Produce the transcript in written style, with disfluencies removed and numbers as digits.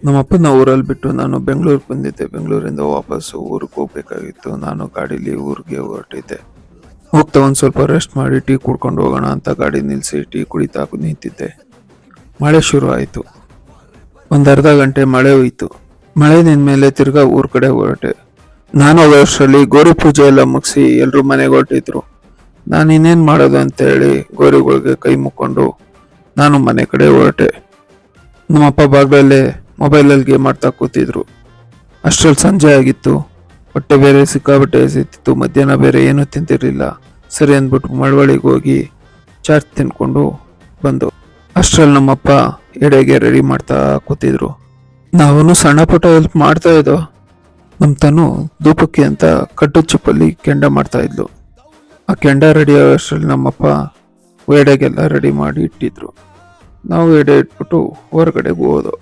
ನಮ್ಮಪ್ಪನ ಊರಲ್ಲಿ ಬಿಟ್ಟು ನಾನು ಬೆಂಗಳೂರಿಗೆ ಬಂದಿದ್ದೆ. ಬೆಂಗಳೂರಿಂದ ವಾಪಸ್ಸು ಊರಿಗೆ ಹೋಗ್ಬೇಕಾಗಿತ್ತು. ನಾನು ಗಾಡೀಲಿ ಊರಿಗೆ ಹೊರಟಿದ್ದೆ. ಹೋಗ್ತಾ ಒಂದು ಸ್ವಲ್ಪ ರೆಸ್ಟ್ ಮಾಡಿ ಟೀ ಕುಡ್ಕೊಂಡು ಹೋಗೋಣ ಅಂತ ಗಾಡಿ ನಿಲ್ಲಿಸಿ ಟೀ ಕುಡಿತಾ ನಿಂತಿದ್ದೆ. ಮಳೆ ಶುರು ಆಯಿತು. ಒಂದು ಅರ್ಧ ಗಂಟೆ ಮಳೆ ಹೋಯಿತು. ಮಳೆ ನಿಂತಮೇಲೆ ತಿರ್ಗಾ ಊರ ಕಡೆ ಹೊರಟೆ. ನಾನು ವರ್ಷದಲ್ಲಿ ಗೋರಿ ಪೂಜೆ ಎಲ್ಲ ಮುಗಿಸಿ ಎಲ್ಲರೂ ಮನೆಗೆ ಹೊರಟಿದ್ರು. ನಾನು ಇನ್ನೇನು ಮಾಡೋದು ಅಂತ ಹೇಳಿ ಗೋರಿಗಳಿಗೆ ಕೈ ಮುಕ್ಕೊಂಡು ನಾನು ಮನೆ ಕಡೆ ಹೊರಟೆ. ನಮ್ಮಪ್ಪ ಬಾಗ್ಲಲ್ಲೇ ಮೊಬೈಲಲ್ಲಿ ಗೇಮ್ ಆಡ್ತಾ ಕೂತಿದ್ರು. ಅಷ್ಟರಲ್ಲಿ ಸಂಜೆ ಆಗಿತ್ತು. ಹೊಟ್ಟೆ ಬೇರೆ ಸಿಕ್ಕಾಬಟ್ಟೆ ಎಸಿತಿತ್ತು. ಮಧ್ಯಾಹ್ನ ಬೇರೆ ಏನೂ ತಿಂತಿರ್ಲಿಲ್ಲ. ಸರಿ ಅಂದ್ಬಿಟ್ಟು ಮಳವಳ್ಳಿಗೆ ಹೋಗಿ ಚಾಟ್ ತಿನ್ಕೊಂಡು ಬಂದು ಅಷ್ಟರಲ್ಲಿ ನಮ್ಮಪ್ಪ ಎಡೆಗೆ ರೆಡಿ ಮಾಡ್ತಾ ಕೂತಿದ್ರು. ನಾವು ಸಣ್ಣ ಪುಟ್ಟ ಹೆಲ್ಪ್ ಮಾಡ್ತಾ ಇದ್ದೋ. ನಮ್ಮ ತನು ಧೂಪಕ್ಕೆ ಅಂತ ಕಟ್ಟು ಚಿಪ್ಪಲ್ಲಿ ಕೆಂಡ ಮಾಡ್ತಾ ಇದ್ಲು. ಆ ಕೆಂಡ ರೆಡಿ ಆಗೋಷ್ಟರಲ್ಲಿ ನಮ್ಮಪ್ಪ ಎಡೆಗೆಲ್ಲ ರೆಡಿ ಮಾಡಿ ಇಟ್ಟಿದ್ರು. ನಾವು ಎಡೆ ಇಟ್ಬಿಟ್ಟು ಹೊರಗಡೆಗೆ ಹೋದೋ.